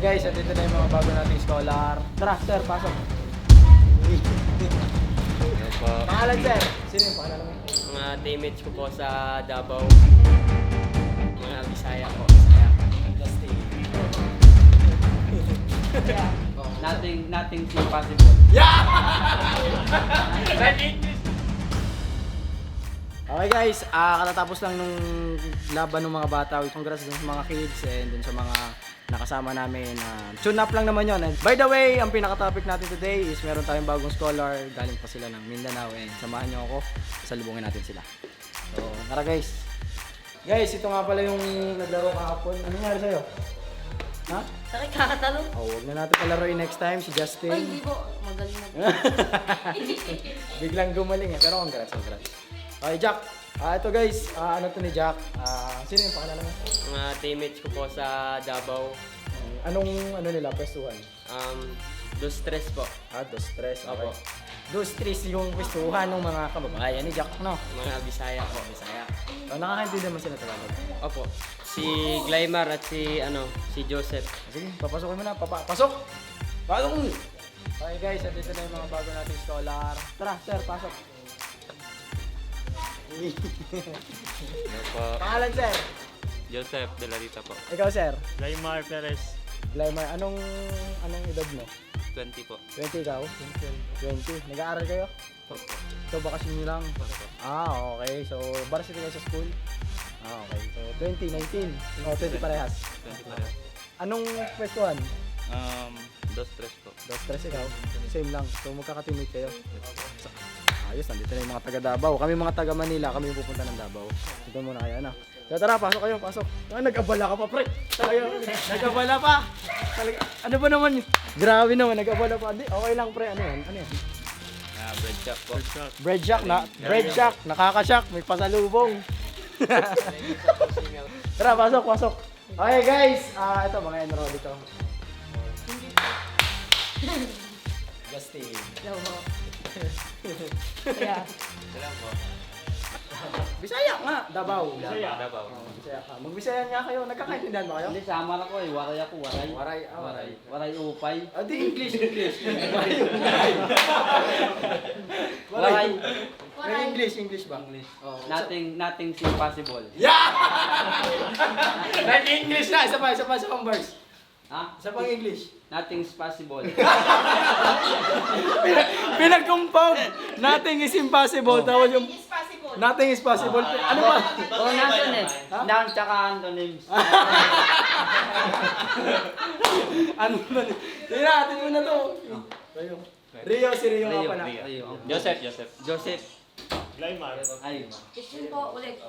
Guys, at ito na yung mga bago nating scholar. Tara, sir, pasok. Pangalan, sir. Sino yung pangalan mo? Mga teammates ko po sa Davao. Mga Bisaya po. Nothing impossible. Okay guys, katatapos lang nung laban ng mga bata. Congrats dun sa mga kids and dun sa mga nakasama namin. Tune up lang naman yun. And by the way, ang pinaka-topic natin today is meron tayong bagong scholar. Galing pa sila ng Mindanao and samahan nyo ako. Salubungin natin sila. So, tara guys. Guys, ito nga pala yung naglaro kahapon. Ano nangyari sa'yo? Ha? Sakit kakatalong. Oh, huwag na natin palaroin next time si Justin. Ay, hindi po. Magaling na po. Biglang gumaling eh. Pero congrats. Okay, Jack. Ito guys, ano to ni Jack? Sino yung pangalan mo? Mga teammates ko po sa Davao. Anong nila, pwestuhan? Dos Tres po. Dos Tres. Okay. Opo. Dos Tres yung pwestuhan ng mga kababayan ni Jack, no? Mga Bisaya po. Bisaya. So, nakakaintindi naman sila Tagalog. Opo. Si Glaymar at si Joseph. Sige, papasokin mo na. Pasok! Pasok! Okay guys, at ito na yung mga bago nating scholar. Tara, sir, pasok. Pangalan, sir? Joseph de la Rita po. Ikaw, sir? Glaymar Perez. Glaymar, anong edad mo? 20 po. 20 ikaw? 20. Nag-aaral kayo? Opo. So, bakasyon nyo lang? Okay. So, varsity kayo sa school? Okay. So, 20, 19. 20 parehas. 20 pa rin. Anong pwestuhan? Dos Tres po. Dos, tres ikaw? Same lang. So, magkakatimate kayo? Ayos, nandito na yung mga taga Davao. Kami mga taga Manila, kami yung pupunta ng Davao. Ito muna kayo, ano? So, tara, pasok kayo, pasok. Nag-abala ka pa, pre. Talaga, nag-abala pa. Talaga, ano ba naman yun? Grabe naman, nag-abala pa. Di, okay lang, pre. Ano yan? Bread shop po. Bread shack, nakaka-shock, may pasalubong. Tara, pasok. Okay, guys. Ito, mga enroll dito. Justin. Hello po. Kaya, Bisaya nga, Davao. Davao. Bisaya ka. Mag-Bisaya nga kayo. Nagkakaintindihan ba kayo? Hindi, sama na ko eh. Waray ako, waray. Waray. Waray upay. Di English. Waray. May English ba? English. Oh, Nothing impossible. Nag-English na. Isa pa sa verse. Ha? Isa pang English. Nothing's possible. Pinag-compound. Nothing is impossible. Tawag yung is possible. nothing is possible. Ano ba? Oo, nasan eh. Noun tsaka antonyms. Ano ba? Sige na, atin mo na to. Rio, si Rio nga pala. Rio. Joseph. Glaymar. Ay. Question po ulit.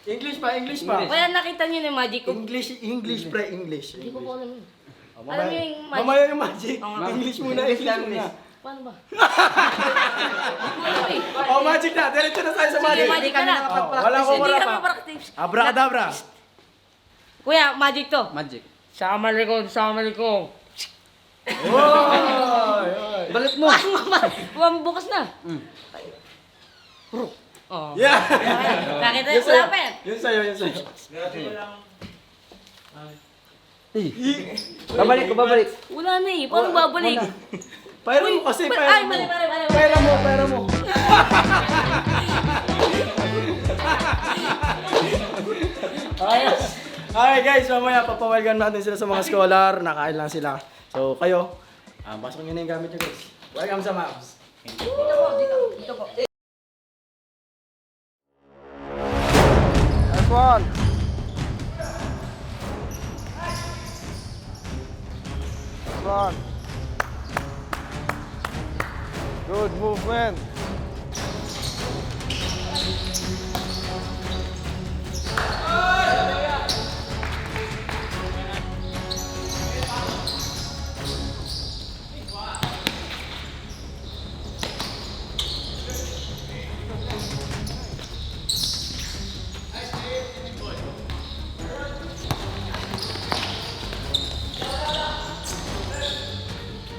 English pa. Kaya nakita niyo yung magic ko. English, pre, English. Hindi ko po alam yun. Mamaya- Alam niyo yung magic? Mamaya yung magic. Oo nga. English muna. Paano ba? Magic na. Diretso na tayo sa Sige, magic. magic ka na. Wala ko Hindi wala kami pa. practice. Abracadabra. Kuya, magic to. Magic. Sama likod. Oy! Balik mo. Bukas na. Oh. Yeah! Nakita Yun yung sa'yo. lapit. Yun sa'yo. Babalik ko. Wala na eh. Paano babalik? Pera mo kasi, Ay, pera mo. mali. Pera mo. Ayos. Okay guys, mamaya papawalgan natin sila sa mga scholar. Nakain lang sila. So kayo, pasok nyo na yung gamit nyo guys. Welcome sa Mavs. Dito po. F1. F1. Good movement.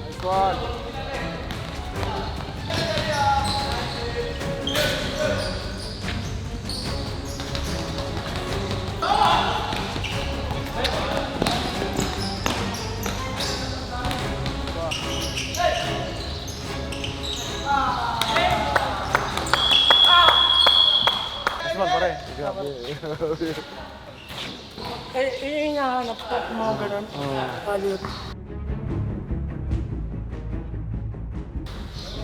Nice one. Hinahanap ko mga ganun. Hollywood.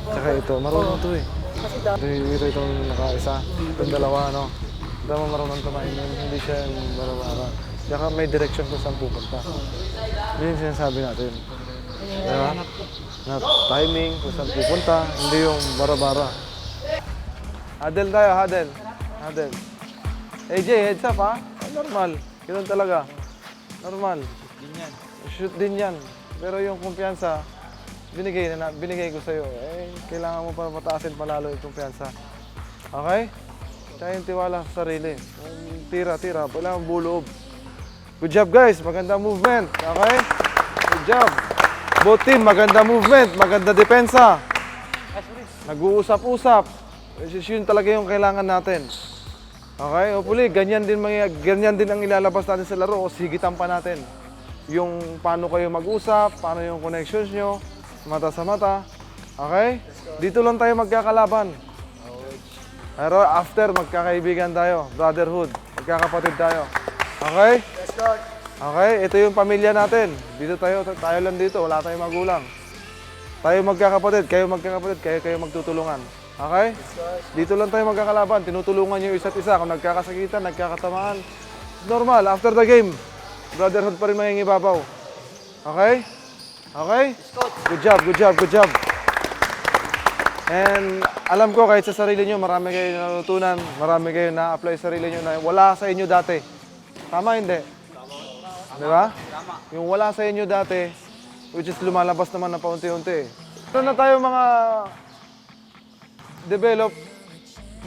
Tsaka ito, marunong to eh. Ito itong nakaisa. Itong dalawa, no? Ito mo marunong tumain yun. Hindi siya yung barabara. Tsaka may direction kung saan pupunta. Yun yung sinasabi natin. Diba? Na timing, kung saan pupunta. Hindi yung barabara. Huddle tayo, huddle. Huddle. AJ, heads up ha? Normal. Ganun talaga. Normal. Shoot din yan. Pero yung kumpiyansa, binigay ko sa'yo. Eh, kailangan mo pa mataasin palalo yung kumpiyansa. Okay? Tsaka yung tiwala sa sarili. Yung tira. Wala ang buloob. Good job guys. Maganda movement. Okay? Good job. Both team, maganda movement. Maganda depensa. Nag-uusap-usap. Yun talaga yung kailangan natin. Okay? Hopefully, ganyan din ang ilalabas natin sa laro o sigitan pa natin. Yung paano kayo mag-usap, paano yung connections nyo, mata sa mata. Okay? Dito lang tayo magkakalaban. Pero after, magkakaibigan tayo. Brotherhood. Magkakapatid tayo. Okay? Okay? Ito yung pamilya natin. Dito tayo lang dito. Wala tayong magulang. Tayo magkakapatid. Kayo magkakapatid. Kayo magtutulungan. Okay? Dito lang tayo magkakalaban. Tinutulungan nyo isa't isa. Kung nagkakasakitan, nagkakatamaan. Normal. After the game, brotherhood pa rin mangingibabaw. Okay? Okay? Good job. And alam ko kahit sa sarili nyo, marami kayo natutunan, marami kayo na-apply sa sarili nyo na wala sa inyo dati. Tama hindi? Di ba? Yung wala sa inyo dati, which is lumalabas naman na paunti-unti. Meron na tayo mga develop,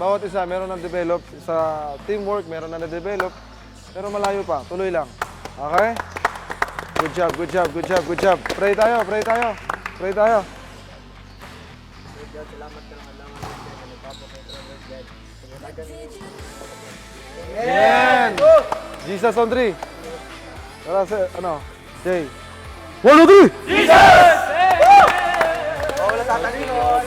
bawat isa meron na develop sa teamwork, meron na develop, pero malayo pa, tuloy lang. Okay? Good job. Pray tayo. Amen! Jesus on 3. Tara sa, Jay. 1, 2, 3! Jesus! Wala tatalingon.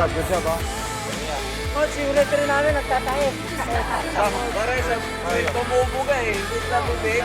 Good job, ha? Coach, yung referee namin nagtatayo. Para sa tumubo ka eh. Hindi sa tubig.